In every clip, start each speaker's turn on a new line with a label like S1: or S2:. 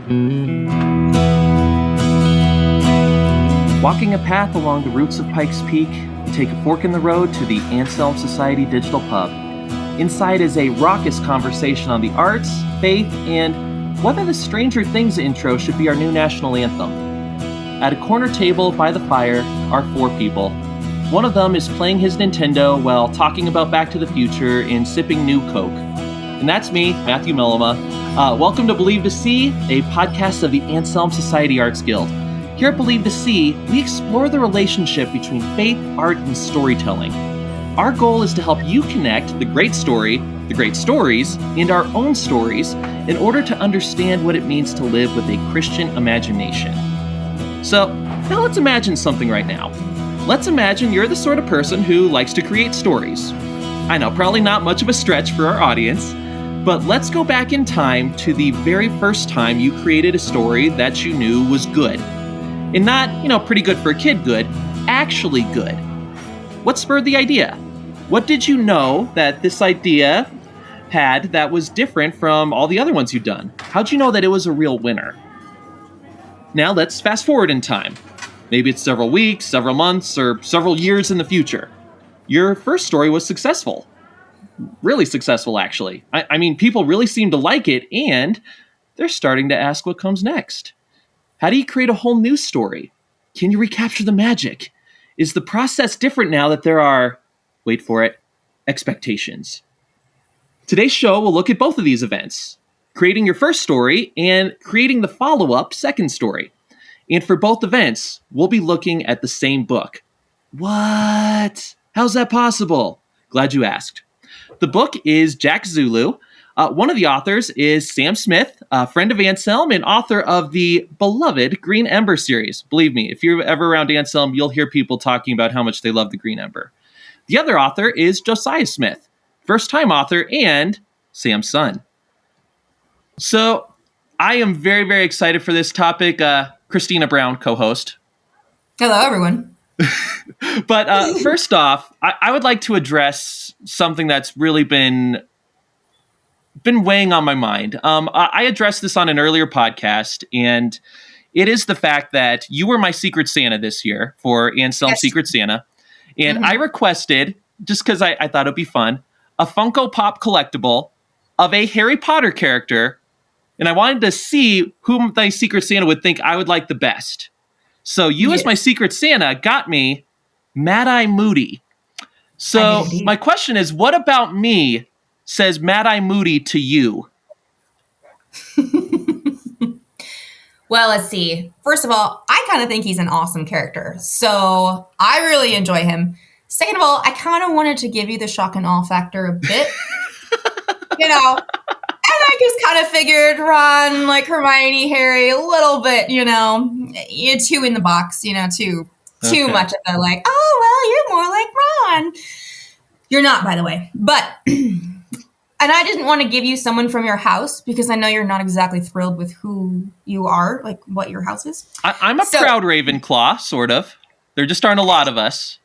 S1: Walking a path along the roots of Pikes Peak, you take a fork in the road to the Anselm Society Digital Pub. Inside is a raucous conversation on the arts, faith, and whether the Stranger Things intro should be our new national anthem. At a corner table by the fire are 4 people. One of them is playing his Nintendo while talking about Back to the Future and sipping new Coke. And that's me, Matthew Mellema. Welcome to Believe to See, a podcast of the Anselm Society Arts Guild. Here at Believe to See, we explore the relationship between faith, art, and storytelling. Our goal is to help you connect the great story, the great stories, and our own stories in order to understand what it means to live with a Christian imagination. So, now let's imagine something right now. Let's imagine you're the sort of person who likes to create stories. I know, probably not much of a stretch for our audience, but let's go back in time to the very first time you created a story that you knew was good. And not, pretty good for a kid good, actually good. What spurred the idea? What did you know that this idea had that was different from all the other ones you'd done? How'd you know that it was a real winner? Now let's fast forward in time. Maybe it's several weeks, several months, or several years in the future. Your first story was successful. Really successful, actually. I mean, people really seem to like it, and they're starting to ask what comes next. How do you create a whole new story? Can you recapture the magic? Is the process different now that there are, wait for it, expectations? Today's show will look at both of these events, creating your first story and creating the follow-up second story. And for both events, we'll be looking at the same book. What? How's that possible? Glad you asked. The book is Jack Zulu. One of the authors is Sam Smith, a friend of Anselm and author of the beloved Green Ember series. Believe me, if you're ever around Anselm, you'll hear people talking about how much they love the Green Ember. The other author is Josiah Smith, first-time author and Sam's son. So I am very, very excited for this topic. Christina Brown, co-host.
S2: Hello, everyone.
S1: But first off, I would like to address something that's really been weighing on my mind. I addressed this on an earlier podcast, and it is the fact that you were my Secret Santa this year for Anselm
S2: Yes.
S1: Secret Santa. And I requested, just because I thought it'd be fun, a Funko Pop collectible of a Harry Potter character. And I wanted to see whom my Secret Santa would think I would like the best. So you, as my Secret Santa, got me Mad-Eye Moody. So my question is, what about me says Mad-Eye Moody to you?
S2: Well, let's see. First of all, I kind of think he's an awesome character. So I really enjoy him. Second of all, I kind of wanted to give you the shock and awe factor a bit. And I just kind of figured Ron, like Hermione, Harry, a little bit, you're 2 in the box, too much of the like, oh, well, you're more like Ron. You're not, by the way. But, and I didn't want to give you someone from your house because I know you're not exactly thrilled with who you are, like what your house is.
S1: I'm a proud Ravenclaw, sort of. There just aren't a lot of us.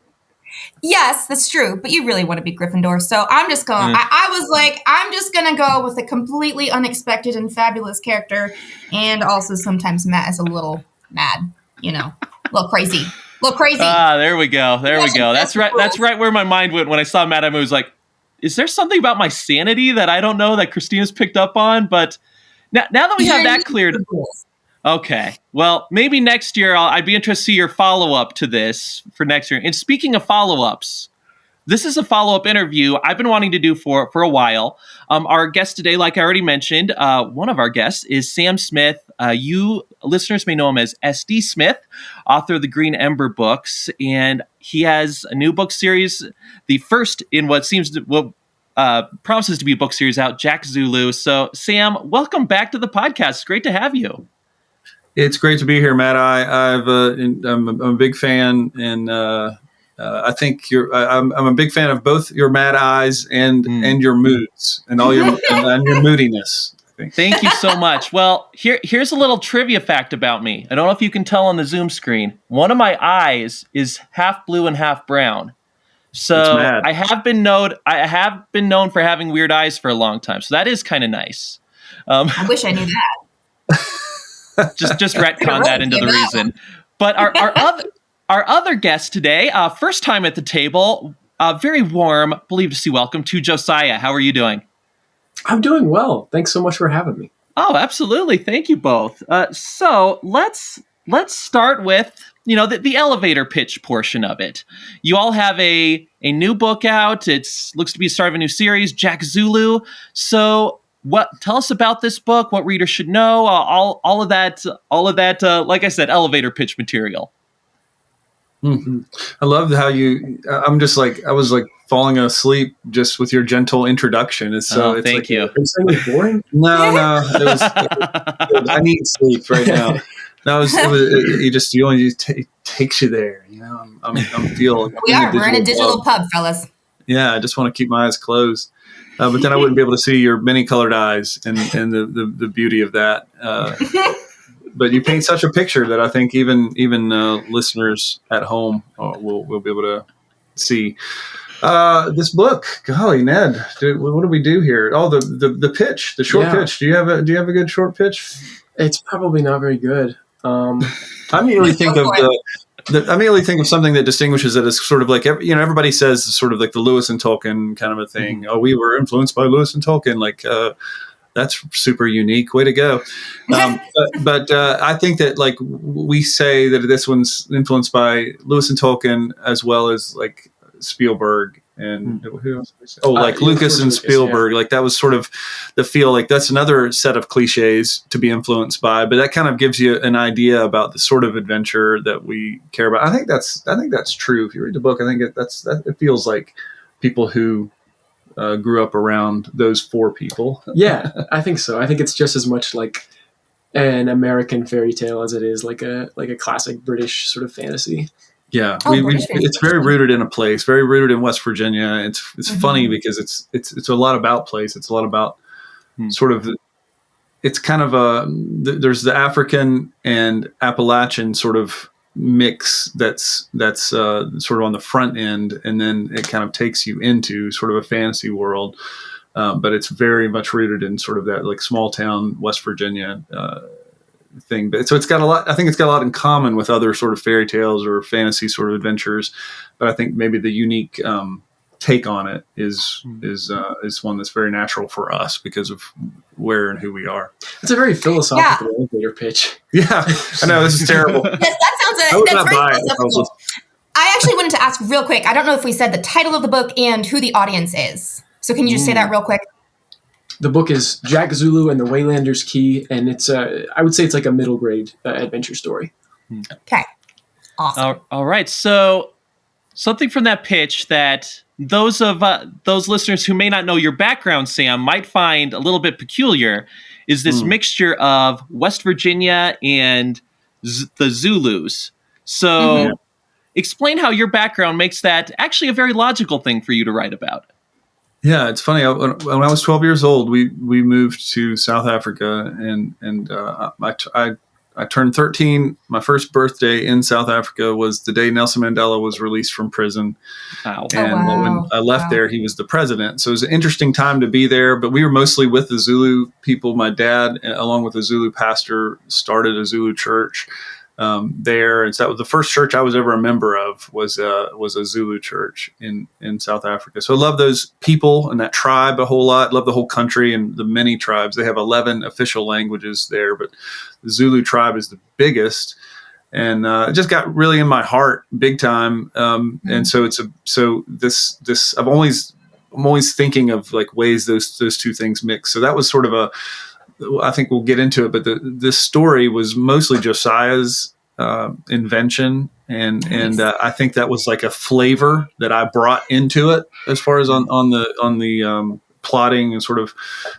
S2: Yes, that's true. But you really want to be Gryffindor. So I'm just going, I was like, I'm just going to go with a completely unexpected and fabulous character. And also sometimes Matt is a little mad, a little crazy.
S1: There we go. That's right. That's right where my mind went when I saw Mad-Eye Moody. I was like, is there something about my sanity that I don't know that Christina's picked up on? But now that we have that cleared. Okay. Well, maybe next year I'd be interested to see your follow-up to this for next year. And speaking of follow-ups, this is a follow-up interview I've been wanting to do for a while. Our guest today, like I already mentioned, one of our guests is Sam Smith. You listeners may know him as SD Smith, author of the Green Ember books. And he has a new book series, the first in what promises to be a book series out, Jack Zulu. So, Sam, welcome back to the podcast. It's great to have you.
S3: It's great to be here, Matt. I'm a big fan, and I think I'm a big fan of both your mad eyes and your moods and all your and your moodiness. I think.
S1: Thank you so much. Well, here's a little trivia fact about me. I don't know if you can tell on the Zoom screen. One of my eyes is half blue and half brown. So I have been known for having weird eyes for a long time. So that is kind of nice.
S2: I wish I knew that.
S1: Just retcon that into the
S2: That
S1: reason. But our other guest today, first time at the table, very warm, believed to see welcome to Josiah. How are you doing?
S4: I'm doing well. Thanks so much for having me.
S1: Oh, absolutely. Thank you both. So let's start with the elevator pitch portion of it. You all have a new book out. It looks to be the start of a new series, Jack Zulu. So tell us about this book, what readers should know, all of that, like I said, elevator pitch material.
S3: Mm-hmm. I love how I was like falling asleep just with your gentle introduction. It's
S1: thank
S3: like,
S1: you.
S4: Is it boring?
S3: No, I need sleep right now. No, it takes you there. I'm feeling.
S2: We're in a digital pub, fellas.
S3: Yeah, I just want to keep my eyes closed. But then I wouldn't be able to see your many colored eyes and the beauty of that. But you paint such a picture that I think even listeners at home will be able to see. This book, golly, Ned, what do we do here? Oh, the pitch, the short pitch. Do you have a good short pitch?
S4: It's probably not very good.
S3: I immediately think of something that distinguishes it as sort of like everybody says sort of like the Lewis and Tolkien kind of a thing. Mm-hmm. Oh, we were influenced by Lewis and Tolkien, like. That's super unique. Way to go. But I think that like we say that this one's influenced by Lewis and Tolkien as well as like Spielberg and who else? Like Lucas and Spielberg. Yeah. Like that was sort of the feel. Like that's another set of cliches to be influenced by. But that kind of gives you an idea about the sort of adventure that we care about. I think that's true. If you read the book, I think it feels like people who grew up around those four people.
S4: Yeah, I think so. I think it's just as much like an American fairy tale as it is like a classic British sort of fantasy.
S3: Yeah, it's very rooted in a place, very rooted in West Virginia. It's funny because it's a lot about place. It's a lot about sort of. It's kind of there's the African and Appalachian sort of mix that's sort of on the front end, and then it kind of takes you into sort of a fantasy world, but it's very much rooted in sort of that like small town West Virginia thing. But so it's got a lot. I think it's got a lot in common with other sort of fairy tales or fantasy sort of adventures. But I think maybe the unique take on it is one that's very natural for us because of where and who we are.
S4: It's a very philosophical elevator pitch.
S3: Yeah, I know this is terrible.
S2: Yes, that sounds that's very philosophical. I actually wanted to ask real quick. I don't know if we said the title of the book and who the audience is. So can you just say that real quick?
S4: The book is Jack Zulu and the Waylander's Key, and it's I would say it's like a middle grade adventure story.
S2: Okay, awesome.
S1: All right, so something from that pitch that those listeners who may not know your background, Sam, might find a little bit peculiar is this mixture of West Virginia and the Zulus. So explain how your background makes that actually a very logical thing for you to write about.
S3: Yeah, it's funny. When I was 12 years old, we moved to South Africa, and I turned 13. My first birthday in South Africa was the day Nelson Mandela was released from prison. Wow. And when I left there, he was the president. So it was an interesting time to be there, but we were mostly with the Zulu people. My dad, along with a Zulu pastor, started a Zulu church there. And so that was the first church I was ever a member of was a Zulu church in South Africa. So I love those people and that tribe a whole lot. Love the whole country and the many tribes. They have 11 official languages there, but the Zulu tribe is the biggest. And it just got really in my heart big time. And so I'm always thinking of like ways those two things mix. So that was sort of I think we'll get into it, but this story was mostly Josiah's invention, and I think that was like a flavor that I brought into it as far as on the plotting and sort of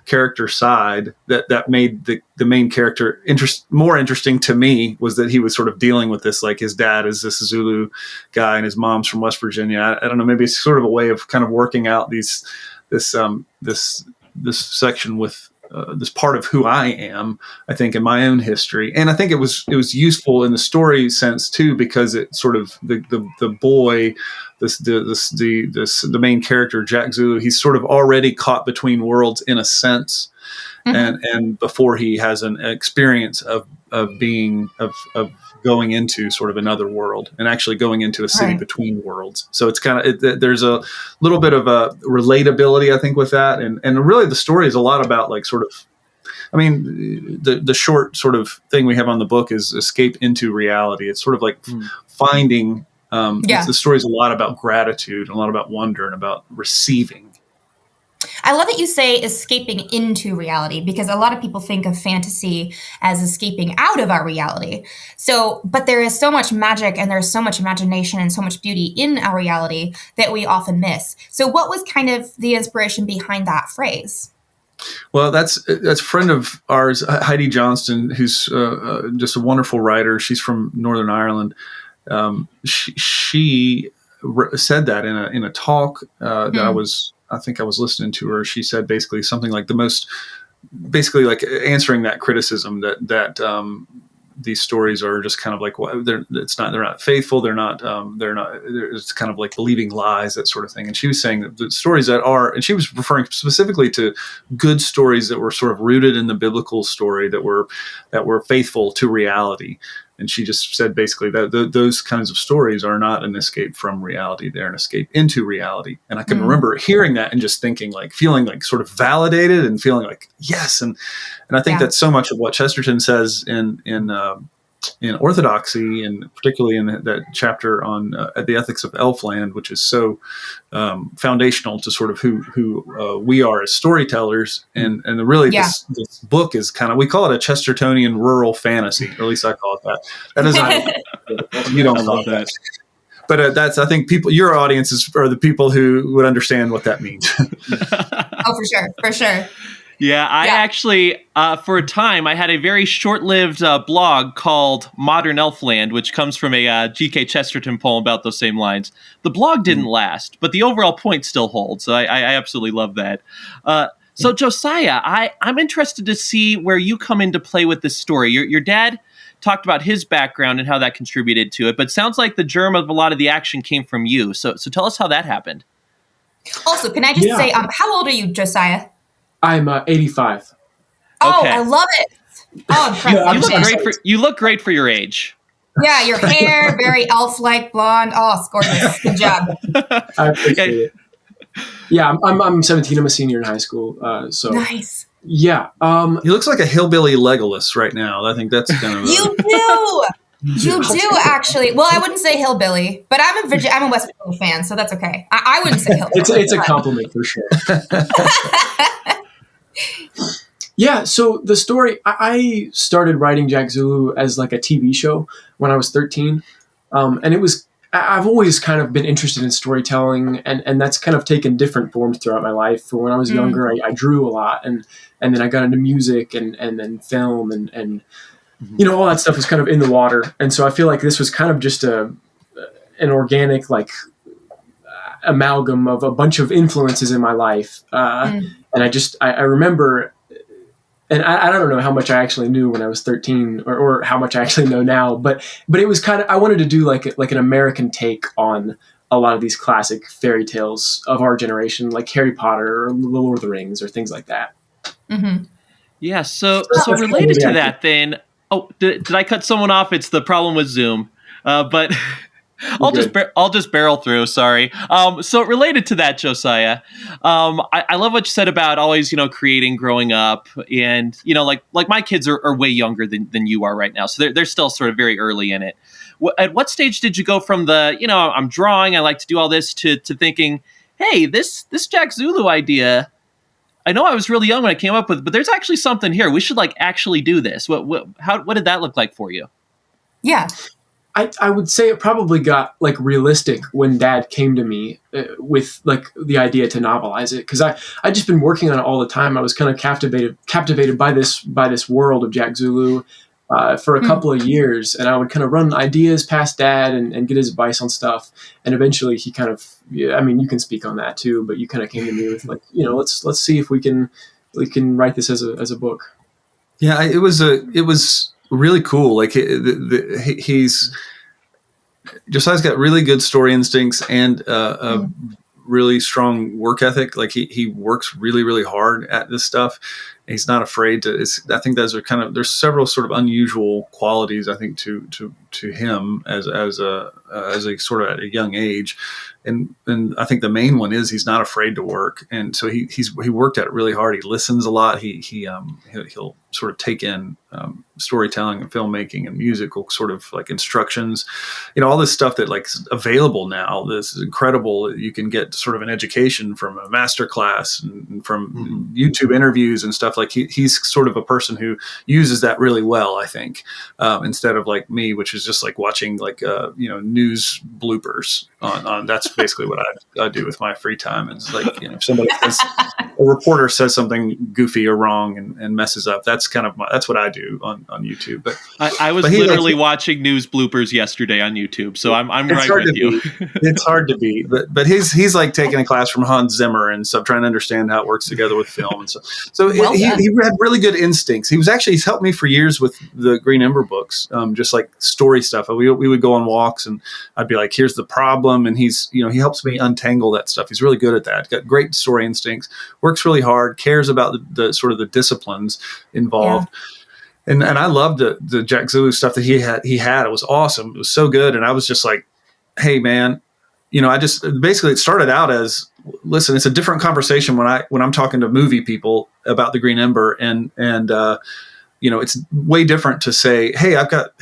S3: character side that made the main character more interesting to me was that he was sort of dealing with this, like his dad is this Zulu guy and his mom's from West Virginia. I don't know, maybe it's sort of a way of kind of working out this section with this part of who I am, I think, in my own history. And I think it was useful in the story sense too, because it sort of the boy, the main character, Jack Zulu, he's sort of already caught between worlds in a sense. And before he has an experience of going into sort of another world and actually going into a city
S2: Right.
S3: between worlds. So it's kind of there's a little bit of a relatability, I think, with that, and really the story is a lot about like sort of. I mean, the short sort of thing we have on the book is escape into reality. It's sort of like finding. The story is a lot about gratitude, and a lot about wonder, and about receiving.
S2: I love that you say escaping into reality, because a lot of people think of fantasy as escaping out of our reality. So, but there is so much magic and there's so much imagination and so much beauty in our reality that we often miss. So what was kind of the inspiration behind that phrase?
S3: Well, that's a friend of ours, Heidi Johnston, who's just a wonderful writer. She's from Northern Ireland. She said that in a talk that I think I was listening to her. She said basically something like basically like answering that criticism that these stories are just kind of like, well, they're not faithful. It's kind of like believing lies, that sort of thing. And she was saying that the stories and she was referring specifically to good stories that were sort of rooted in the biblical story, that were faithful to reality. And she just said basically that those kinds of stories are not an escape from reality. They're an escape into reality. And I can remember hearing that and just thinking, like, feeling like sort of validated and feeling like, yes. And I think that's so much of what Chesterton says in Orthodoxy, and particularly in that chapter on the ethics of Elfland, which is so foundational to sort of who we are as storytellers. And this book is kind of, we call it a Chestertonian rural fantasy, or at least I call it that. That is not, you don't love that. But I think your audiences are the people who would understand what that means.
S2: Oh, for sure.
S1: Yeah, I actually, for a time, I had a very short-lived blog called Modern Elfland, which comes from a G.K. Chesterton poem about those same lines. The blog didn't last, but the overall point still holds. So I absolutely love that. So Josiah, I'm interested to see where you come into play with this story. Your dad talked about his background and how that contributed to it, but it sounds like the germ of a lot of the action came from you. So tell us how that happened.
S2: Also, can I just say, how old are you, Josiah?
S4: I'm 85.
S2: Oh,
S1: Okay.
S2: I love it. Oh, impressive.
S1: You look great for your age.
S2: Yeah, your hair, very elf-like blonde. Oh, it's gorgeous. Good job.
S4: I appreciate it. Yeah, I'm 17. I'm a senior in high school. So
S2: Nice.
S4: Yeah.
S3: He looks like a hillbilly Legolas right now. I think that's kind of
S2: You do. You do, actually. Well, I wouldn't say hillbilly, but I'm a West Virginia fan, so that's okay. I wouldn't say hillbilly.
S4: It's a compliment for sure. Yeah, so the story, I started writing Jack Zulu as like a TV show when I was 13. And I've always kind of been interested in storytelling, and that's kind of taken different forms throughout my life. For when I was younger, I drew a lot, and then I got into music and then film and all that stuff was kind of in the water. And so I feel like this was kind of just an organic, like, amalgam of a bunch of influences in my life. And I remember, and I don't know how much I actually knew when I was 13 or how much I actually know now, but it was kind of, I wanted to do like an American take on a lot of these classic fairy tales of our generation, like Harry Potter or The Lord of the Rings or things like that.
S2: Mm-hmm.
S1: Yeah. So related to that then, did I cut someone off? It's the problem with Zoom. But I'll just barrel through. Sorry. So related to that, Josiah, I love what you said about always, creating, growing up, and like my kids are way younger than you are right now, so they're still sort of very early in it. At what stage did you go from the I'm drawing, I like to do all this, to thinking, hey, this Jack Zulu idea, I know I was really young when I came up with it, but there's actually something here. We should actually do this. What did that look like for you?
S2: Yeah.
S4: I would say it probably got like realistic when Dad came to me with like the idea to novelize it, because I just been working on it all the time. I was kind of captivated by this world of Jack Zulu for a couple of years, and I would kind of run ideas past Dad and get his advice on stuff. And eventually he kind of, I mean, you can speak on that too, but you kind of came to me with like, let's see if we can write this as a book.
S3: Yeah, it was really cool. Like Josiah's got really good story instincts and a really strong work ethic. Like he works really, really hard at this stuff. He's not afraid to. I think those are there's several sort of unusual qualities, I think, to him as a sort of at a young age, and I think the main one is he's not afraid to work, and so he worked at it really hard. He listens a lot. He'll sort of take in storytelling and filmmaking and musical sort of like instructions, all this stuff that like is available now. This is incredible. You can get sort of an education from a master class and from YouTube interviews and stuff. Like he's sort of a person who uses that really well, I think, instead of like me, which is just like watching like news bloopers on that's basically what I do with my free time. It's like if somebody says, a reporter says something goofy or wrong and messes up, that's what I do on YouTube. But
S1: I was literally watching news bloopers yesterday on YouTube, so I'm right with you.
S3: It's hard to beat, but he's like taking a class from Hans Zimmer and stuff, trying to understand how it works together with film and stuff. So he had really good instincts. He's helped me for years with the Green Ember books, just like story stuff. We would go on walks and I'd be like, here's the problem, and he helps me untangle that stuff. He's really good at that. Got great story instincts, works really hard, cares about the sort of the disciplines involved. Yeah. And I loved the Jack Zulu stuff that he had. It was awesome. It was so good. And I was just like, hey man, I just basically it started out as, listen, it's a different conversation when I'm talking to movie people about the Green Ember, and it's way different to say, hey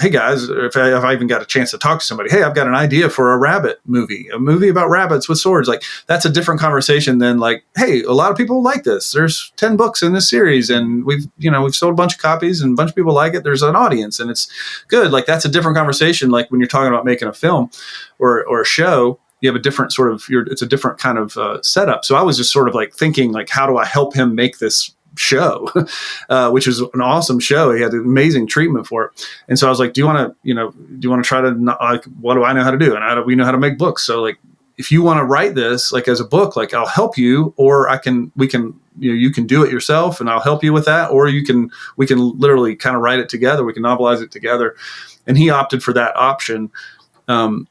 S3: guys, if I even got a chance to talk to somebody, hey, I've got an idea for a movie about rabbits with swords. Like that's a different conversation than like, hey, a lot of people like this. There's 10 books in this series and we've sold a bunch of copies and a bunch of people like it. There's an audience and it's good. Like that's a different conversation. Like when you're talking about making a film or a show, you have a different sort of, it's a different kind of setup. So I was just sort of like thinking like, how do I help him make this show, which was an awesome show. He had amazing treatment for it. And so I was like, do you want to try to, like, what do I know how to do? And we know how to make books. So like, if you want to write this, like as a book, like I'll help you, or you can do it yourself and I'll help you with that. Or we can literally kind of write it together. We can novelize it together. And he opted for that option.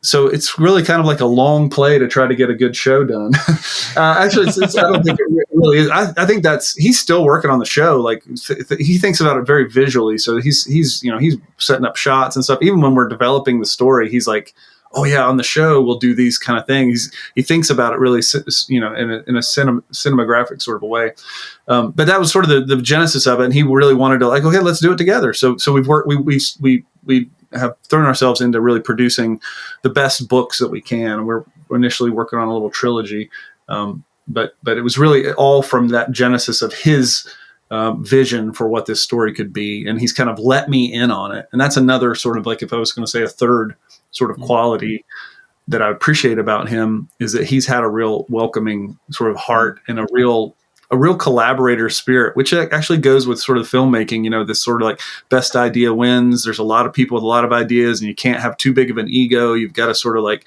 S3: So it's really kind of like a long play to try to get a good show done. Actually, I don't think it really is. I think he's still working on the show. Like he thinks about it very visually. So he's setting up shots and stuff. Even when we're developing the story, he's like, oh yeah, on the show we'll do these kind of things. He thinks about it really, in a cinematographic sort of a way. But that was sort of the genesis of it. And he really wanted to like, okay, let's do it together. So we've worked. We have thrown ourselves into really producing the best books that we can. We're initially working on a little trilogy, but it was really all from that genesis of his vision for what this story could be, and he's kind of let me in on it. And that's another sort of like, if I was going to say a third sort of quality that I appreciate about him, is that he's had a real welcoming sort of heart and a real collaborator spirit, which actually goes with sort of filmmaking, this sort of like best idea wins. There's a lot of people with a lot of ideas and you can't have too big of an ego. You've got to sort of like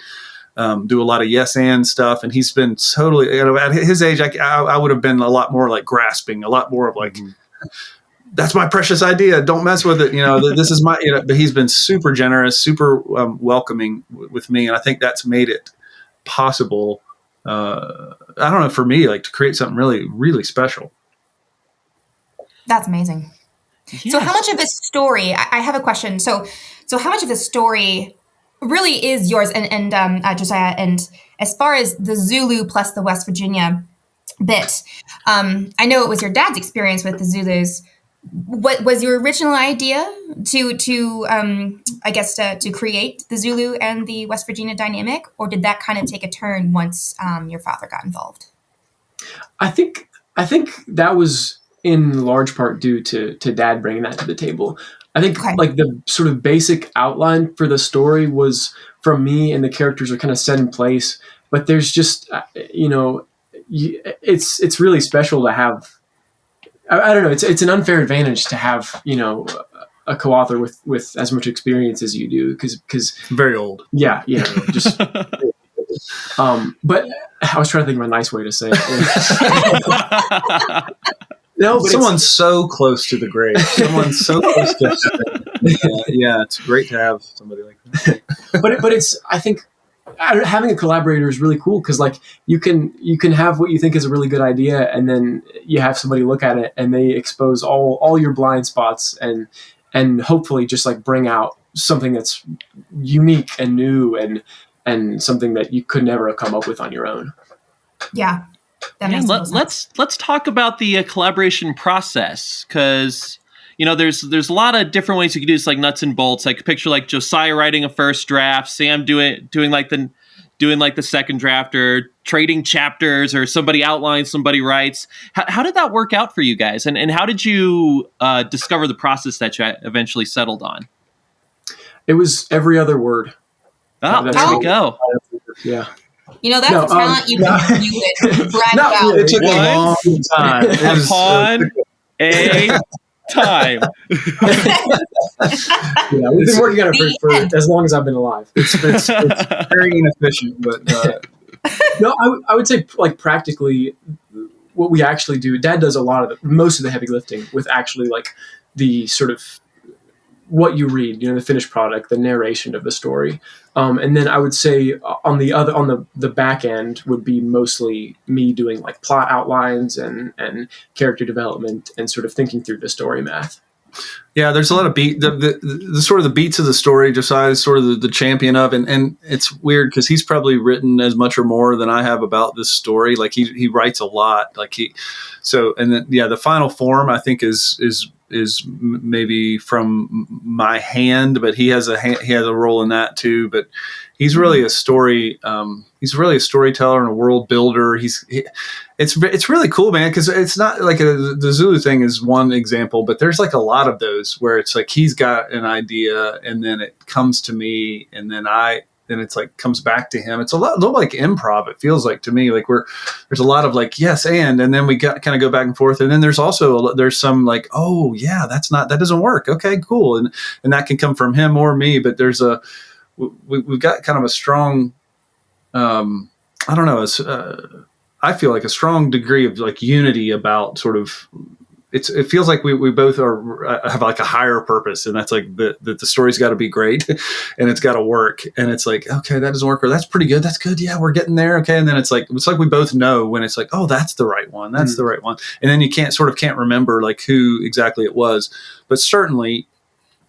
S3: do a lot of yes and stuff. And he's been totally, at his age, I would have been a lot more like grasping, a lot more of like, that's my precious idea. Don't mess with it. This is my, but he's been super generous, super welcoming with me. And I think that's made it possible, I don't know, for me, like to create something really, really special.
S2: That's amazing. Yes. So how much of this story, I have a question. So how much of the story really is yours and Josiah, and as far as the Zulu plus the West Virginia bit, I know it was your dad's experience with the Zulus. What was your original idea to create the Zulu and the West Virginia dynamic, or did that kind of take a turn once your father got involved?
S4: I think that was in large part due to Dad bringing that to the table. I think like the sort of basic outline for the story was from me, and the characters are kind of set in place. But there's just it's really special to have. I don't know. It's an unfair advantage to have a co-author with as much experience as you do, because
S3: very old.
S4: Yeah, just. But I was trying to think of a nice way to say it. No, but
S3: someone's so close to the grave. Someone's so close to. Yeah, it's great to have somebody like that.
S4: But it's, I think, having a collaborator is really cool because like you can have what you think is a really good idea, and then you have somebody look at it and they expose all your blind spots and hopefully just like bring out something that's unique and new and something that you could never have come up with on your own.
S2: Yeah. That makes total sense.
S1: Let's talk about the collaboration process, because there's a lot of different ways you can do this, like nuts and bolts. Like picture like Josiah writing a first draft, Sam doing the second draft, or trading chapters, or somebody outlines, somebody writes. How did that work out for you guys, and how did you discover the process that you eventually settled on?
S4: It was every other word.
S1: Oh, there we go.
S4: Yeah.
S2: That's a talent you can brag about.
S3: It took a long time.
S1: Upon a time.
S4: Yeah, we've been working on it for as long as I've been alive.
S3: It's very inefficient, but
S4: no, I would say like practically what we actually do. Dad does most of the heavy lifting with actually like the sort of what you read, the finished product, the narration of the story. And then I would say on the back end would be mostly me doing like plot outlines and character development and sort of thinking through the story math.
S3: Yeah, there's a lot of the sort of the beats of the story. Josiah is sort of the champion of, and it's weird because he's probably written as much or more than I have about this story. Like he writes a lot. The final form I think is maybe from my hand, but he has a role in that too. But he's really a story. He's really a storyteller and a world builder. It's really cool, man. Because it's not like the Zulu thing is one example, but there's like a lot of those where it's like he's got an idea and then it comes to me, and then it's like comes back to him. It's a little like improv. It feels like to me, like there's a lot of like, yes. And then we kind of go back and forth. And then there's some like, oh yeah, that doesn't work. Okay, cool. And that can come from him or me, but we've got kind of a strong, I don't know. I feel like a strong degree of like unity about sort of, it feels like we both have like a higher purpose, and that's like that the story's got to be great and it's got to work, and it's like, okay, that doesn't work, or that's pretty good, that's good, yeah, we're getting there, okay, and then it's like we both know when it's like, oh, that's the right one, the right one, and then you can't remember like who exactly it was, but certainly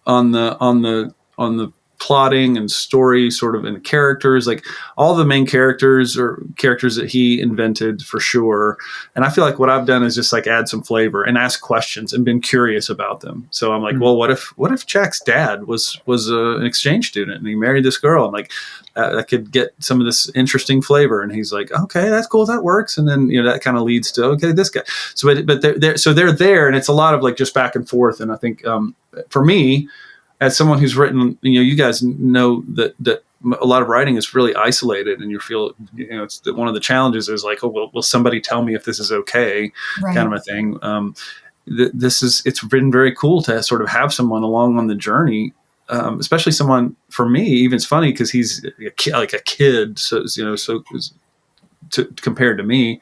S3: on the plotting and story sort of and characters, like all the main characters are characters that he invented for sure. And I feel like what I've done is just like add some flavor and ask questions and been curious about them. So I'm like, well, what if Jack's dad was an exchange student and he married this girl, and like I could get some of this interesting flavor. And he's like, okay, that's cool, that works. And then that kind of leads to, okay, this guy. So but they're there, and it's a lot of like just back and forth. And I think for me, as someone who's written, you guys know that a lot of writing is really isolated, and you feel, it's one of the challenges is like, oh, well, will somebody tell me if this is okay, right, kind of a thing. It's been very cool to sort of have someone along on the journey, especially someone, for me, even it's funny because he's like a kid, so compared to me,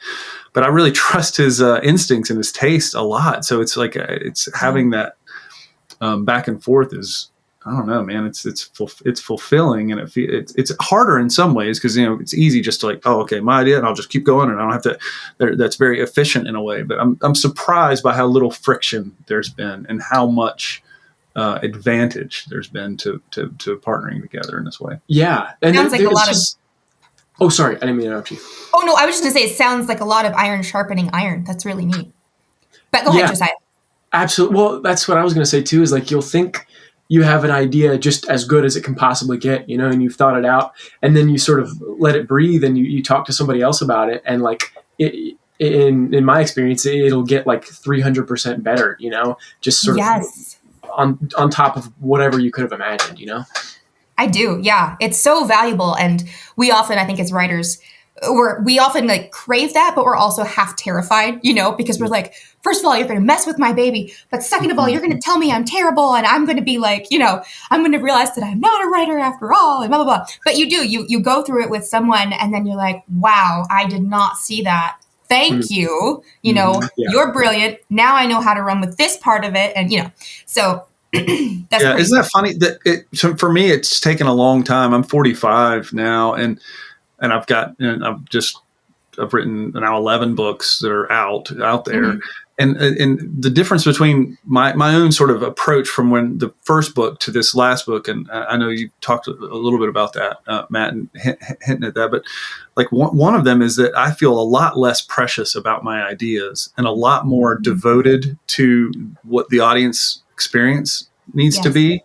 S3: but I really trust his instincts and his taste a lot. So it's like it's having that back and forth is, I don't know, man. It's fulfilling, and it's harder in some ways because it's easy just to like, oh, okay, my idea, and I'll just keep going, and I don't have to. That's very efficient in a way, but I'm surprised by how little friction there's been and how much advantage there's been to partnering together in this way.
S4: Yeah, and sounds like a lot of. Oh, sorry, I didn't mean to interrupt you.
S2: Oh no, I was just gonna say it sounds like a lot of iron sharpening iron. That's really neat. But go ahead, Josiah.
S4: Absolutely. Well, that's what I was going to say too, is like, you'll think you have an idea just as good as it can possibly get, and you've thought it out, and then you sort of let it breathe and you talk to somebody else about it. And like in my experience, it'll get like 300% better, just sort of on top of whatever you could have imagined,
S2: I do. Yeah. It's so valuable. And we often, I think as writers, we often like crave that, but we're also half terrified, because we're like, first of all, you're going to mess with my baby. But second of all, you're going to tell me I'm terrible. And I'm going to be like, I'm going to realize that I'm not a writer after all, and blah, blah, blah. But you go through it with someone, and then you're like, wow, I did not see that. Thank you. You're brilliant. Now I know how to run with this part of it. And, so That's
S3: Yeah,
S2: pretty
S3: isn't that funny? So for me, it's taken a long time. I'm 45 now, and I've written now 11 books that are out there.
S2: Mhm.
S3: And the difference between my own sort of approach from when the first book to this last book, and I know you talked a little bit about that, Matt, and hinting at that, but like one of them is that I feel a lot less precious about my ideas and a lot more devoted to what the audience experience needs to
S2: Yes.
S3: be.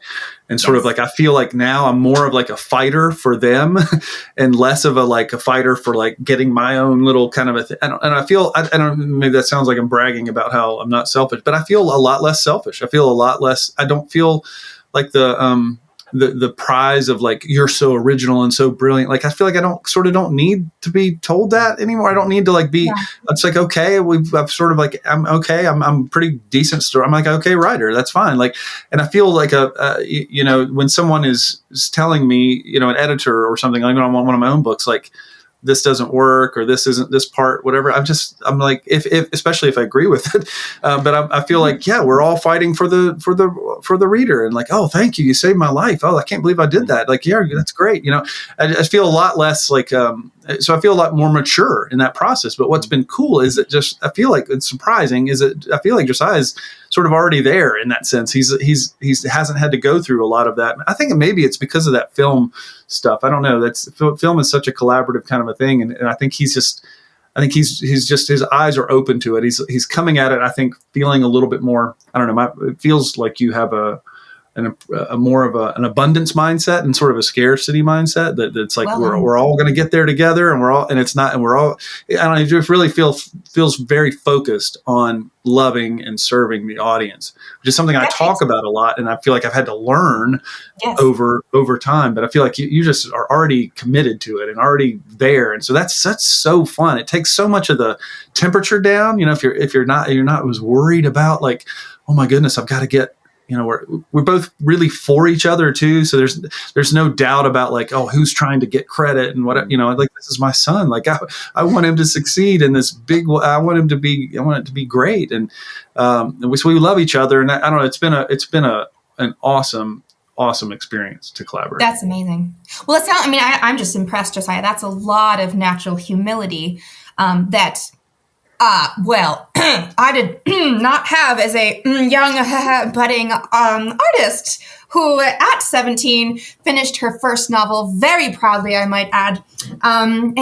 S3: And sort of
S2: Yes.
S3: like, I feel like now I'm more of like a fighter for them and less of a fighter for like getting my own little kind of a thing. And I feel, I don't, maybe that sounds like I'm bragging about how I'm not selfish, but I feel a lot less selfish. I feel a lot less, I don't feel like the prize of like, you're so original and so brilliant. Like, I feel like I don't need to be told that anymore. I don't need to like be, it's like, okay, I've sort of like, I'm okay. I'm pretty decent story. I'm like, okay, writer, that's fine. Like, and I feel like when someone is telling me, an editor or something, like on one of my own books, like, this doesn't work or this isn't this part, whatever. I'm like, if especially if I agree with it, but I feel like, yeah, we're all fighting for the reader, and like, oh, thank you, you saved my life. Oh, I can't believe I did that. Like, yeah, that's great. I feel a lot less like, so I feel a lot more mature in that process. But what's been cool is that I feel like it's surprising is that I feel like Josiah's sort of already there in that sense. He hasn't had to go through a lot of that. I think maybe it's because of that film stuff. I don't know. Film is such a collaborative kind of a thing, and I think he's just his eyes are open to it. He's coming at it, I think, feeling a little bit more. I don't know. It feels like you have a more of an abundance mindset and sort of a scarcity mindset that's like, we're all going to get there together, and we're all, I don't know, it just really feels very focused on loving and serving the audience, which is something I talk about a lot. And I feel like I've had to learn over time, but I feel like you just are already committed to it and already there. And so that's so fun. It takes so much of the temperature down. If you're not as worried about like, oh my goodness, I've got to get, we're both really for each other too. So there's no doubt about like, oh, who's trying to get credit and what, like, this is my son. Like, I want him to succeed in this big, I want it to be great. And so we love each other. And I don't know, it's been an awesome experience to collaborate.
S2: That's amazing. Well, I'm just impressed, Josiah. That's a lot of natural humility I did not have as a young budding artist who at 17 finished her first novel very proudly, I might add. And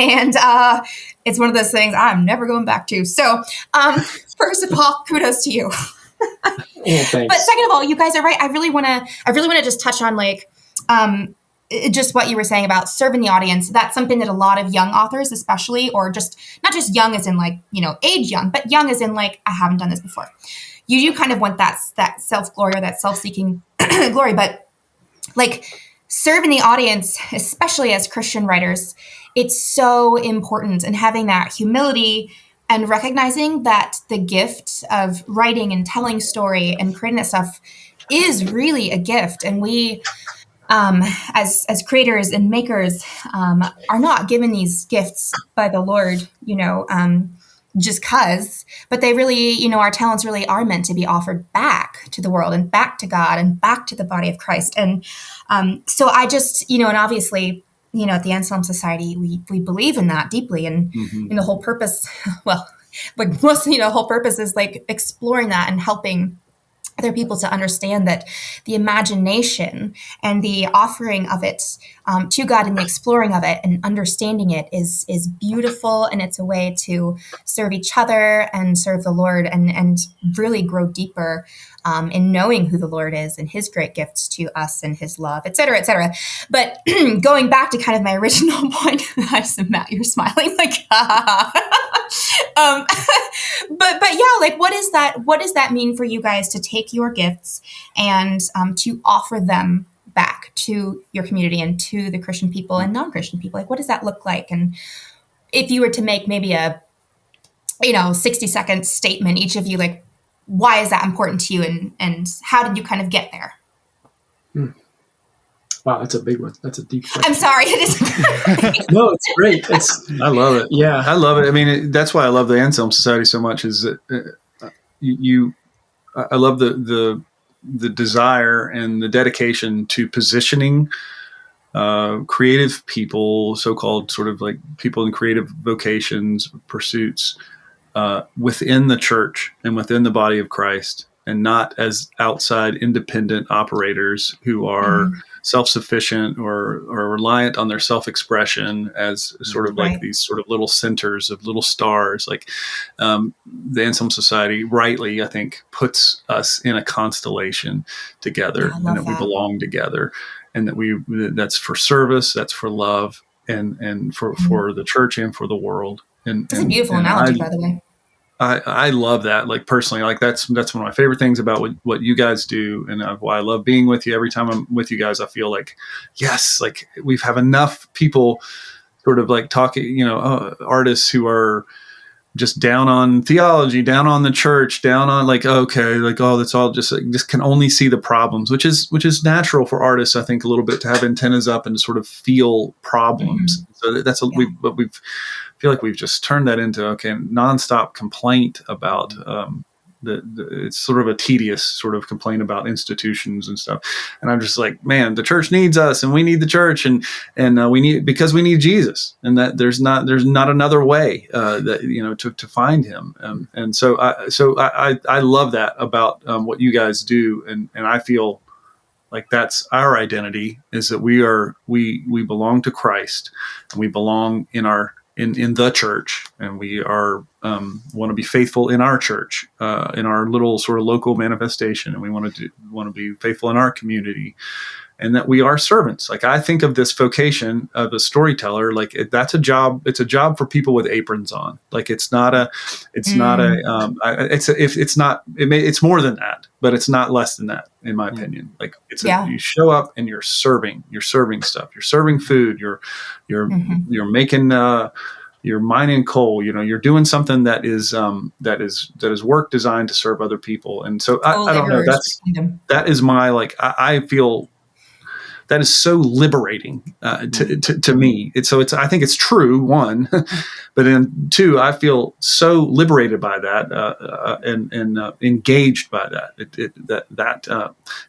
S2: it's one of those things I'm never going back to. So first of all, kudos to you.
S4: Yeah, thanks.
S2: But second of all, you guys are right. I really want to just touch on like just what you were saying about serving the audience. That's something that a lot of young authors, especially, or just not just young as in like, age young, but young as in like, I haven't done this before. You kind of want that self-glory or that self-seeking glory, but like serving the audience, especially as Christian writers, it's so important. And having that humility and recognizing that the gift of writing and telling story and creating that stuff is really a gift. And we, as creators and makers, are not given these gifts by the Lord, just cause, but they really, our talents really are meant to be offered back to the world and back to God and back to the body of Christ. And so I just, and obviously, at the Anselm Society, we believe in that deeply, and the whole purpose, like mostly, the whole purpose is like exploring that and helping other people to understand that the imagination and the offering of it to God and the exploring of it and understanding it is beautiful, and it's a way to serve each other and serve the Lord and really grow deeper in knowing who the Lord is and his great gifts to us and his love, et cetera, et cetera. But going back to kind of my original point, Matt, you're smiling like, but yeah, like what does that mean for you guys to take your gifts and to offer them back to your community and to the Christian people and non-Christian people? Like, what does that look like? And if you were to make maybe a 60-second statement, each of you, like, why is that important to you, and how did you kind of get there?
S4: Wow, that's a big one. That's a deep question.
S2: I'm sorry. It is.
S4: No, it's great.
S3: I love it.
S4: Yeah,
S3: I love it. I mean, that's why I love the Anselm Society so much. Is that I love the the desire and the dedication to positioning creative people, so-called sort of like people in creative vocations, pursuits, within the church and within the body of Christ, and not as outside independent operators who are self-sufficient or reliant on their self-expression as sort of like
S2: Right.
S3: these sort of little centers of little stars. Like the Anselm Society, rightly, I think, puts us in a constellation together,
S2: Yeah, I
S3: and
S2: love
S3: that we
S2: that.
S3: belong together, and that's for service, that's for love, and for the church and for the world. And
S2: That's a beautiful
S3: and
S2: analogy, by the way.
S3: I love that. Like personally, like that's one of my favorite things about what you guys do, and why I love being with you. Every time I'm with you guys, I feel like, yes, like we have enough people sort of like talking, artists who are just down on theology, down on the church, down on like, okay, like, oh, that's all just can only see the problems, which is natural for artists, I think, a little bit, to have antennas up and to sort of feel problems. So that's we've feel like we've just turned that into nonstop complaint about it's sort of a tedious sort of complaint about institutions and stuff. And I'm just like, man, the church needs us, and we need the church, and we need Jesus, and that there's not another way to find him. And so I love that about what you guys do, and I feel like that's our identity, is that we belong to Christ, and we belong in the church, and we are want to be faithful in our church, in our little sort of local manifestation, and we want to be faithful in our community, and that we are servants. Like, I think of this vocation of a storyteller, like that's a job. It's a job for people with aprons on. Like it's more than that, but it's not less than that, in my opinion. Like you show up and you're serving stuff. You're serving food. You're making, you're mining coal. You're doing something that is work designed to serve other people. And so I don't know. That is my, like, I feel that is so liberating to me. I think it's true, one, but then two, I feel so liberated by that and engaged by that.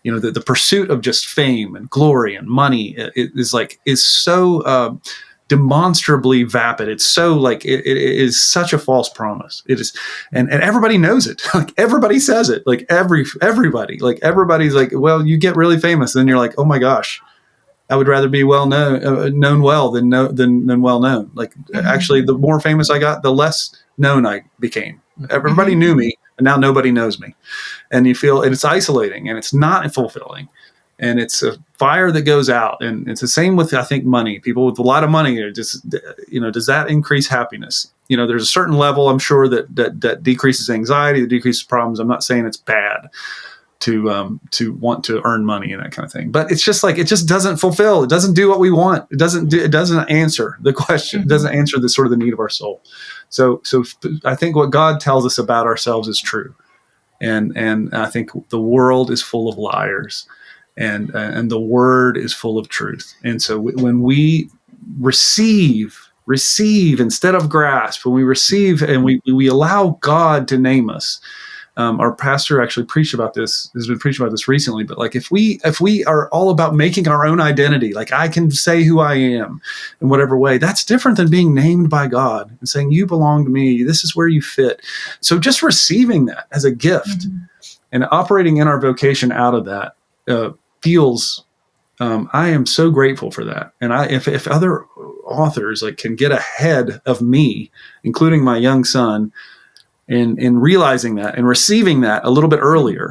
S3: The pursuit of just fame and glory and money is so demonstrably vapid. It's so like it is such a false promise. It is, and everybody knows it. Like everybody says it. Like everybody. Like everybody's like, well, you get really famous, then you're like, oh my gosh, I would rather be well known well than well known. Like actually, the more famous I got, the less known I became. Everybody knew me, and now nobody knows me, and you feel, and it's isolating, and it's not fulfilling. And it's a fire that goes out. And it's the same with, I think, money. People with a lot of money are just, does that increase happiness? There's a certain level, I'm sure, that decreases anxiety, that decreases problems. I'm not saying it's bad to want to earn money and that kind of thing. But it's just like, it just doesn't fulfill. It doesn't do what we want. It doesn't answer the question. It doesn't answer the sort of the need of our soul. So I think what God tells us about ourselves is true. And I think the world is full of liars. And the word is full of truth. And so when we receive instead of grasp, when we receive and we allow God to name us, our pastor actually preached about this, has been preaching about this recently, but like if we are all about making our own identity, like I can say who I am in whatever way, that's different than being named by God and saying, you belong to me, this is where you fit. So just receiving that as a gift and operating in our vocation out of that, feels, I am so grateful for that. And if other authors like can get ahead of me, including my young son, in realizing that and receiving that a little bit earlier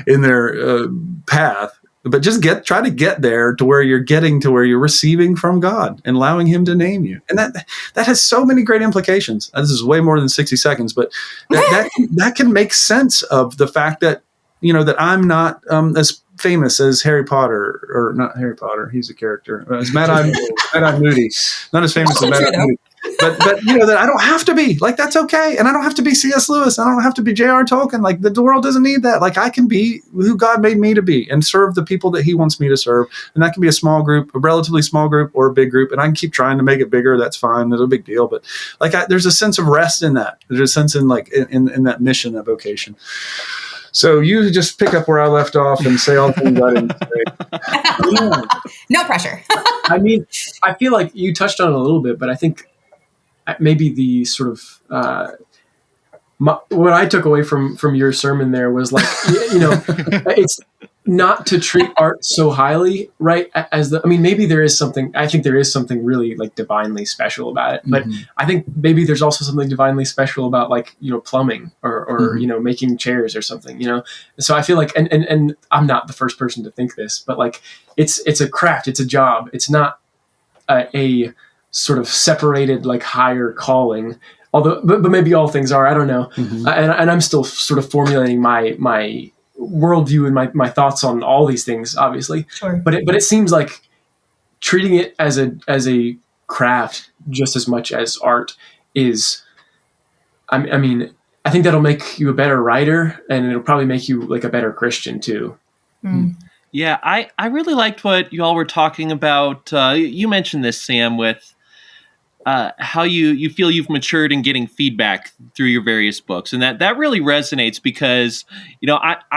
S3: in their path, but just try to get there to where you're getting to where you're receiving from God and allowing him to name you. And that has so many great implications. This is way more than 60 seconds, but that can make sense of the fact that, that I'm not as famous as Harry Potter, or not Harry Potter. He's a character. As Mad-Eye Moody, not as famous as Mad-Eye Moody. But that I don't have to be. Like, that's okay. And I don't have to be C.S. Lewis. I don't have to be J.R. Tolkien. Like, the world doesn't need that. Like, I can be who God made me to be and serve the people that he wants me to serve. And that can be a small group, a relatively small group, or a big group. And I can keep trying to make it bigger. That's fine. That's a big deal. But like, there's a sense of rest in that. There's a sense in like in that mission, that vocation. So you just pick up where I left off and say all the things I didn't say.
S4: Yeah.
S2: No pressure.
S4: I mean, I feel like you touched on it a little bit, but I think maybe the sort of what I took away from your sermon there was like, it's not to treat art so highly, right? I mean, maybe there is something. I think there is something really like divinely special about it, but I think maybe there's also something divinely special about like plumbing or making chairs or something. So I feel like, and I'm not the first person to think this, but like it's a craft, it's a job, it's not a sort of separated like higher calling. Although, but maybe all things are. I don't know, and I'm still sort of formulating my worldview and my thoughts on all these things, obviously.
S2: Sure.
S4: But it seems like treating it as a craft just as much as art is. I mean, I think that'll make you a better writer, and it'll probably make you like a better Christian too.
S2: Mm.
S1: Yeah, I really liked what you all were talking about. You mentioned this, Sam, with how you feel you've matured in getting feedback through your various books, and that really resonates because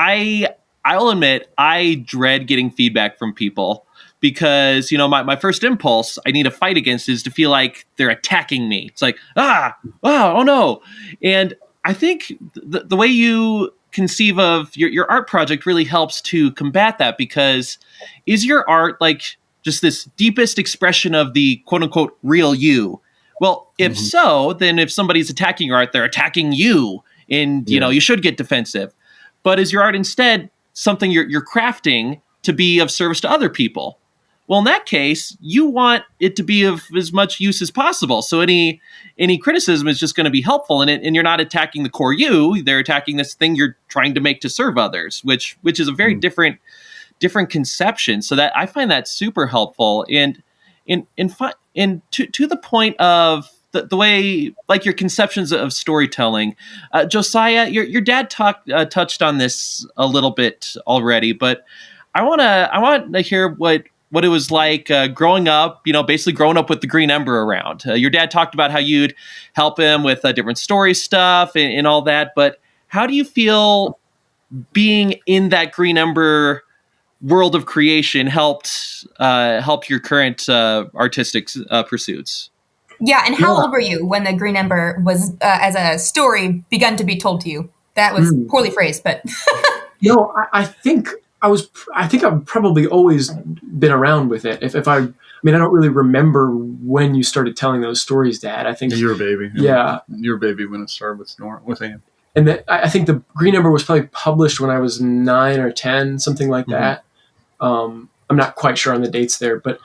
S1: I'll admit I dread getting feedback from people because my first impulse I need to fight against is to feel like they're attacking me. It's like wow, oh no, and I think the way you conceive of your art project really helps to combat that because is your art like just this deepest expression of the quote unquote real you? Well, if so, then if somebody's attacking your art, they're attacking you and you should get defensive. But is your art instead something you're crafting to be of service to other people? Well, in that case, you want it to be of as much use as possible. So any criticism is just going to be helpful in it, and you're not attacking the core you. They're attacking this thing you're trying to make to serve others, which is a very different conception. So that I find that super helpful. And to the point of the way, like your conceptions of storytelling, Josiah, your dad touched on this a little bit already, but I want to hear what it was like growing up, basically growing up with the Green Ember around. Your dad talked about how you'd help him with different story stuff and all that, but how do you feel being in that Green Ember world of creation help your current artistic pursuits?
S2: Yeah, and how old were you when the Green Ember was, as a story, begun to be told to you? That was poorly phrased, but
S4: No, I think I've probably always been around with it. If I don't really remember when you started telling those stories, Dad. I think
S3: you were a baby.
S4: Yeah,
S3: you were a baby when it started with Anne.
S4: And I think the Green Ember was probably published when I was 9 or 10, something like that. I'm not quite sure on the dates there, but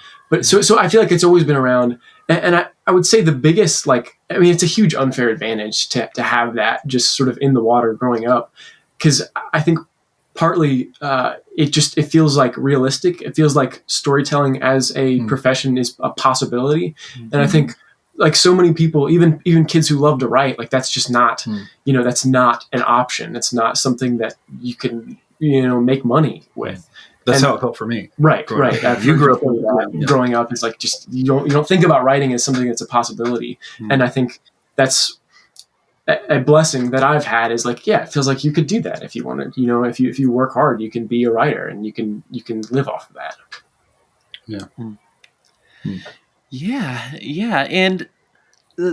S4: so I feel like it's always been around. And I would say the biggest, it's a huge unfair advantage to have that just sort of in the water growing up. Because I think partly it feels like realistic. It feels like storytelling as a profession is a possibility. And I think like so many people, even kids who love to write, like that's just not, that's not an option. It's not something that you can, make money with.
S3: That's how it felt for me.
S4: Right.
S3: You grew up with
S4: that. Growing up is like just you don't think about writing as something that's a possibility, and I think that's a blessing that I've had. Is like, it feels like you could do that if you wanted. If you work hard, you can be a writer, and you can live off of that.
S1: Yeah, and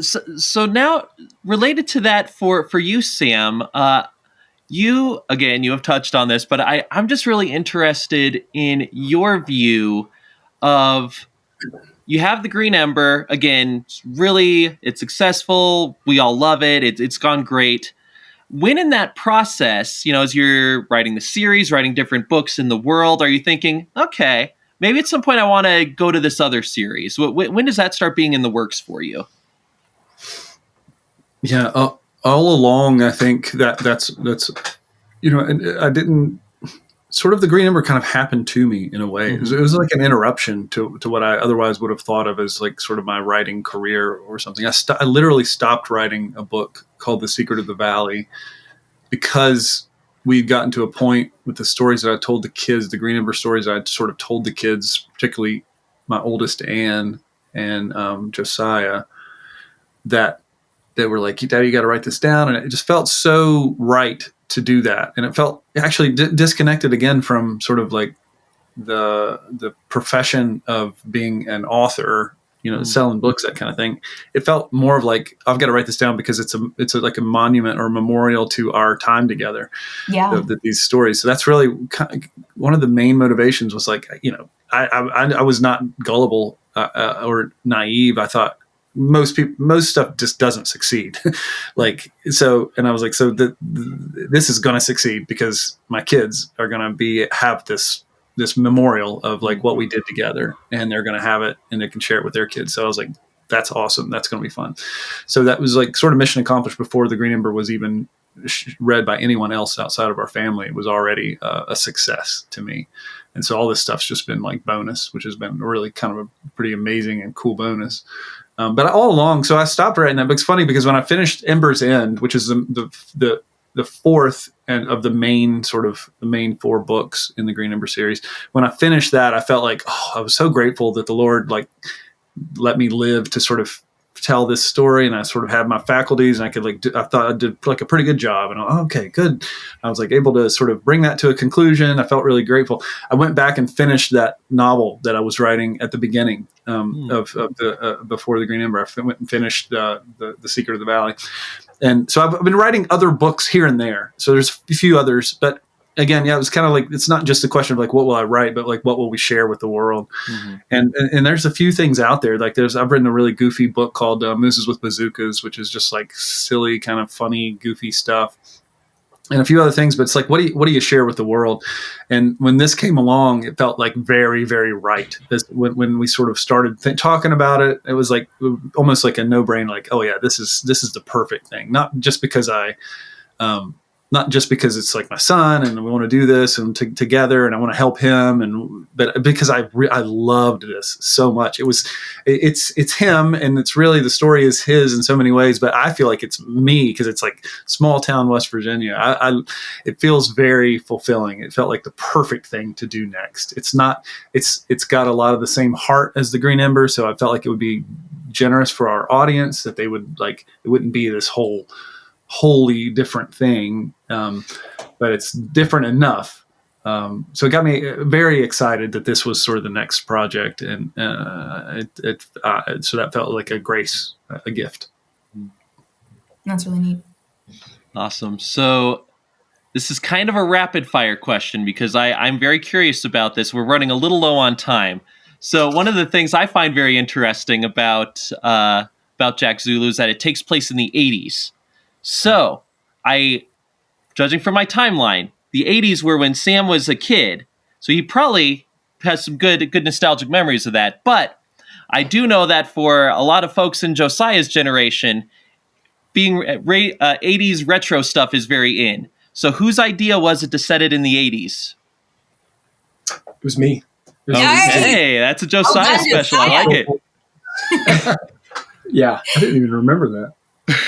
S1: so now related to that for you, Sam. You have touched on this, but I'm just really interested in your view of, you have the Green Ember, again, it's successful. We all love it. It's gone great. When in that process, as you're writing the series, writing different books in the world, are you thinking, okay, maybe at some point I want to go to this other series? When does that start being in the works for you?
S3: Yeah. All along, I think that's and I didn't sort of the Green Ember kind of happened to me in a way. It was like an interruption to what I otherwise would have thought of as like sort of my writing career or something. I literally stopped writing a book called The Secret of the Valley because we'd gotten to a point with the stories that I told the kids, the Green Ember stories I'd sort of told the kids, particularly my oldest Anne and Josiah, that they were like, Daddy, you got to write this down. And it just felt so right to do that, and it felt actually disconnected again from sort of like the profession of being an author, selling books, that kind of thing. It felt more of like, I've got to write this down because it's like a monument or a memorial to our time together.
S2: Yeah.
S3: These stories. So that's really one of the main motivations, was like, I was not gullible or naive. I thought most stuff just doesn't succeed. And I was like, this is going to succeed because my kids are going to have this memorial of like what we did together, and they're going to have it and they can share it with their kids. So I was like, that's awesome. That's going to be fun. So that was like sort of mission accomplished before the Green Ember was even read by anyone else outside of our family. It was already a success to me. And so all this stuff's just been like bonus, which has been really kind of a pretty amazing and cool bonus. But all along, so I stopped writing that book. It's funny because when I finished Ember's End, which is the fourth and of the main 4 books in the Green Ember series, when I finished that, I felt like, I was so grateful that the Lord like let me live to sort of tell this story, and I sort of had my faculties, and I could I thought I did like a pretty good job, and okay, good. I was like able to sort of bring that to a conclusion. I felt really grateful. I went back and finished that novel that I was writing at the beginning of the before the Green Ember. I went and finished the Secret of the Valley. And so I've been writing other books here and there. So there's a few others, but again, it was kind of like, it's not just a question of like, what will I write, but like, what will we share with the world? Mm-hmm. And there's a few things out there. Like I've written a really goofy book called Mooses with Bazookas, which is just like silly, kind of funny, goofy stuff, and a few other things. But it's like, what do you share with the world? And when this came along, it felt like very, very right. When we sort of started talking about it, it was like almost like a no-brainer. Like, oh yeah, this is the perfect thing. Not just because it's like my son and we want to do this and together and I want to help him, but because I loved this so much. It's him, and it's really, the story is his in so many ways, but I feel like it's me because it's like small town West Virginia. It feels very fulfilling. It felt like the perfect thing to do next. It's got a lot of the same heart as the Green Ember, so I felt like it would be generous for our audience, that they would like, it wouldn't be this wholly different thing, but it's different enough. So it got me very excited that this was sort of the next project, and so that felt like a grace, a gift.
S2: That's really neat.
S1: Awesome. So this is kind of a rapid fire question because I'm very curious about this. We're running a little low on time. So one of the things I find very interesting about Jack Zulu is that it takes place in the 80s. So, judging from my timeline, the 80s were when Sam was a kid. So he probably has some good nostalgic memories of that. But I do know that for a lot of folks in Josiah's generation, being 80s retro stuff is very in. So whose idea was it to set it in the 80s?
S4: It was me.
S1: Hey, that's a Josiah special. I like it.
S4: Yeah.
S3: I didn't even remember that.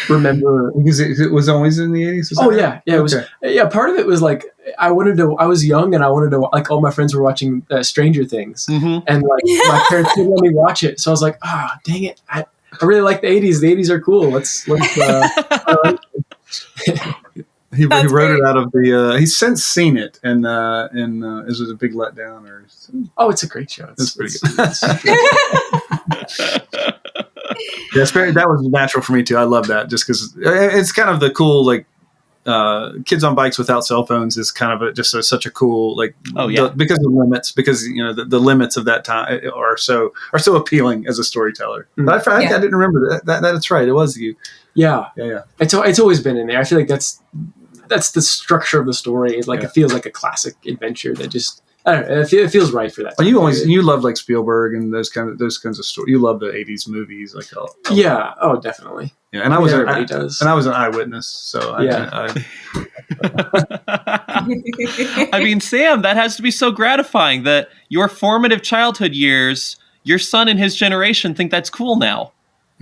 S3: Because it was always in the 80s?
S4: Oh yeah. It was. Yeah, part of it was like, I was young and I wanted to, like, all my friends were watching Stranger Things, and like my parents didn't let me watch it, so I was like, dang it, I really like the 80s. The 80s are cool. Let's
S3: He wrote it out of the. He's since seen it, and it was a big letdown.
S4: It's a great show.
S3: It's pretty good. That was natural for me too. I love that, just because it's kind of the cool, like, kids on bikes without cell phones is kind of such a cool, like, because of limits, because the limits of that time are so appealing as a storyteller. But I didn't remember that. That's right. It was you. Yeah.
S4: It's always been in there. I feel like that's the structure of the story. It's like, it feels like a classic adventure that just, I don't know, it feels right for that.
S3: Well, you love like Spielberg and those kinds of stories. You love the 80s movies, like
S4: definitely.
S3: Yeah, and I was an eyewitness, so
S1: I mean, Sam, that has to be so gratifying that your formative childhood years, your son and his generation think that's cool now.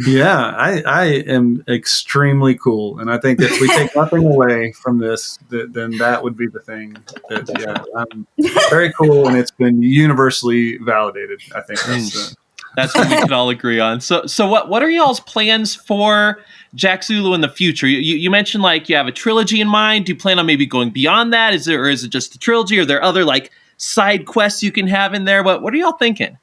S3: Yeah, I am extremely cool, and I think if we take nothing away from this, then that would be the thing. I'm very cool, and it's been universally validated. I think that's
S1: That's what we can all agree on. So what are y'all's plans for Jack Zulu in the future? You mentioned like you have a trilogy in mind. Do you plan on maybe going beyond that? Is it just a trilogy? Are there other like side quests you can have in there? What are y'all thinking?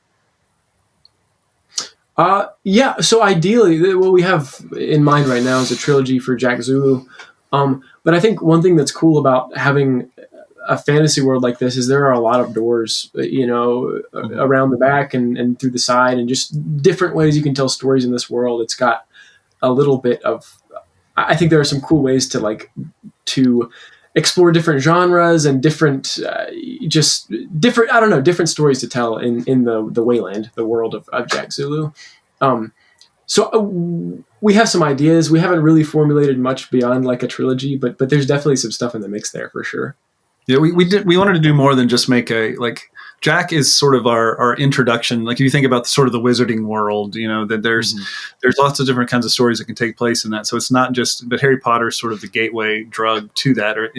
S4: Yeah. So ideally, what we have in mind right now is a trilogy for Jack Zulu. But I think one thing that's cool about having a fantasy world like this is there are a lot of doors, around the back and through the side, and just different ways you can tell stories in this world. It's got a little bit of, I think there are some cool ways to explore different genres and different different stories to tell in the Wayland, the world of Jack Zulu. So we have some ideas. We haven't really formulated much beyond like a trilogy, but there's definitely some stuff in the mix there for sure.
S3: Yeah, we wanted to do more than just make Jack is sort of our introduction. Like if you think about sort of the wizarding world, that there's lots of different kinds of stories that can take place in that. So it's not just, but Harry Potter is sort of the gateway drug to that. Or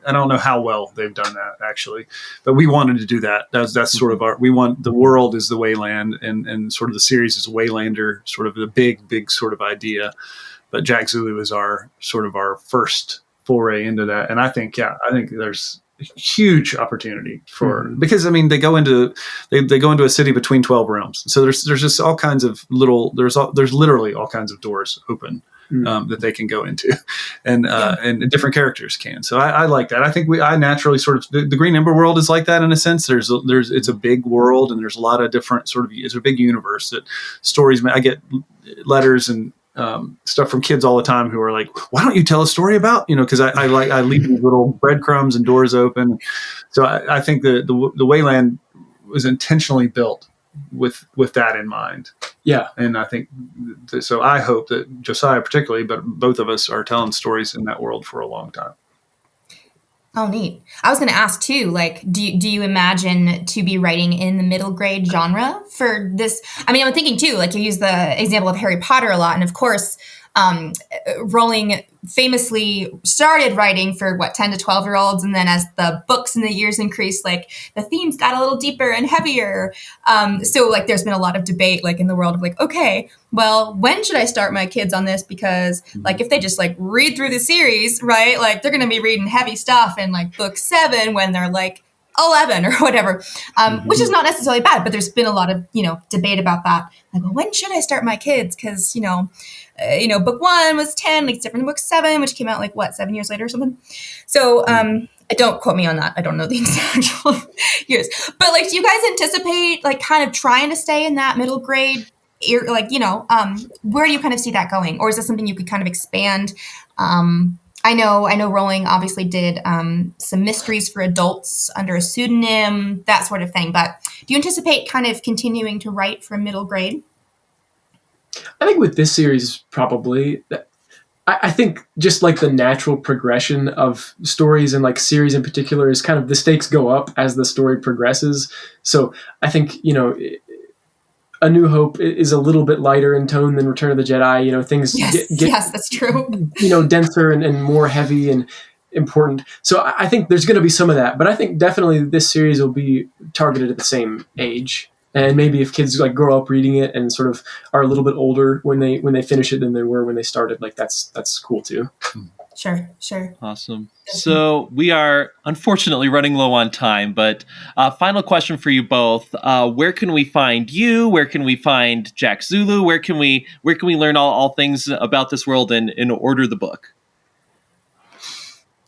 S3: I don't know how well they've done that actually, but we wanted to do that. That's sort of the world is the Wayland, and sort of the series is Waylander, sort of the big sort of idea. But Jack Zulu is our first foray into that, and I think there's huge opportunity for because they go into a city between 12 realms, so there's just all kinds of there's literally all kinds of doors open that they can go into, and different characters can. So I like that. I think I naturally sort of the Green Ember world is like that in a sense. It's a big world, and there's a lot of different it's a big universe that stories. I get letters and stuff from kids all the time who are like, why don't you tell a story about, because I leave these little breadcrumbs and doors open. So I think the Wayland was intentionally built with that in mind. Yeah. And I think, so I hope that Josiah particularly, but both of us are telling stories in that world for a long time.
S2: Oh, neat. I was going to ask too, like, do you imagine to be writing in the middle grade genre for this? I mean, I'm thinking too, like you use the example of Harry Potter a lot. And of course, Rowling famously started writing for 10 to 12-year-olds. And then as the books and the years increased, like the themes got a little deeper and heavier. So like there's been a lot of debate like in the world of like, okay, well, when should I start my kids on this? Because like if they just like read through the series, right, like they're going to be reading heavy stuff in like book 7 when they're like 11 or whatever, which is not necessarily bad, but there's been a lot of, debate about that. Like, well, when should I start my kids? Because, book 1 was 10, like it's different than book 7, which came out like 7 years later or something. So, don't quote me on that. I don't know the exact years, but like, do you guys anticipate like kind of trying to stay in that middle grade, like, where do you kind of see that going? Or is this something you could kind of expand? I know Rowling obviously did some mysteries for adults under a pseudonym, that sort of thing. But do you anticipate kind of continuing to write for middle grade?
S4: I think with this series, probably. I think just like the natural progression of stories and like series in particular is kind of the stakes go up as the story progresses. So I think, A New Hope is a little bit lighter in tone than Return of the Jedi. Things get
S2: yes, that's true.
S4: Denser and more heavy and important. So I think there's going to be some of that, but I think definitely this series will be targeted at the same age. And maybe if kids like grow up reading it and sort of are a little bit older when they finish it than they were when they started, like that's cool too.
S2: Sure.
S1: Awesome. So we are unfortunately running low on time, but final question for you both. Where can we find you? Where can we find Jack Zulu? Where can we learn all things about this world and order the book?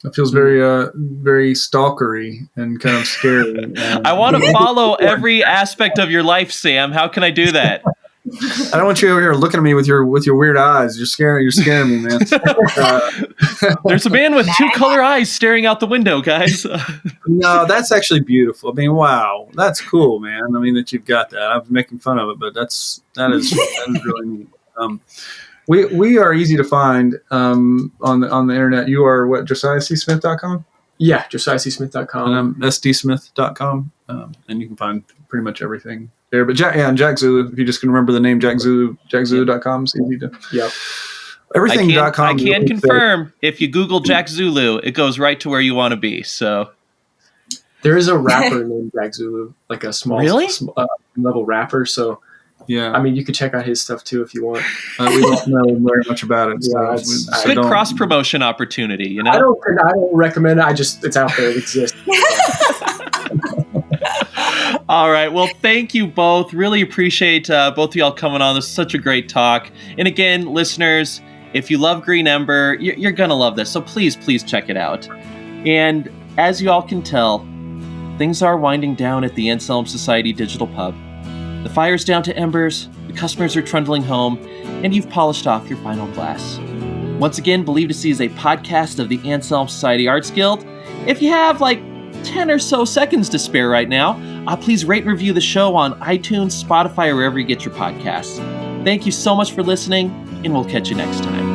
S3: It feels very, very stalkery and kind of scary.
S1: I want to follow every aspect of your life, Sam. How can I do that?
S3: I don't want you over here looking at me with your weird eyes. You're scaring me, man.
S1: There's a man with 2 color eyes staring out the window, guys.
S3: No, that's actually beautiful. I mean, wow, that's cool, man. I mean, that you've got that. I'm making fun of it, but that is really neat. We are easy to find on the internet. You are what, JosiahCSmith.com? Yeah, JosiahCSmith.com. And I'm SDSmith.com. And you can find pretty much everything there. But Jack Zulu, if you just can remember the name Jack Zulu, JackZulu.com is easy to. Yep. Everything.com.
S1: I can confirm if you Google Jack Zulu, it goes right to where you want to be. So
S4: there is a rapper named Jack Zulu, like a small level rapper. So
S3: Yeah.
S4: I mean, you could check out his stuff too if you want.
S3: We don't know very much about it. So
S4: Yeah,
S3: we
S1: Good
S3: don't-
S1: cross promotion opportunity, you know?
S4: I don't recommend it. It's out there. It exists.
S1: All right. Well, thank you both. Really appreciate both of y'all coming on. This is such a great talk. And again, listeners, if you love Green Ember, you're going to love this. So please check it out. And as you all can tell, things are winding down at the Anselm Society Digital Pub. The fire's down to embers, the customers are trundling home, and you've polished off your final glass. Once again, Believe to See is a podcast of the Anselm Society Arts Guild. If you have 10 or so seconds to spare right now, please rate and review the show on iTunes, Spotify, or wherever you get your podcasts. Thank you so much for listening, and we'll catch you next time.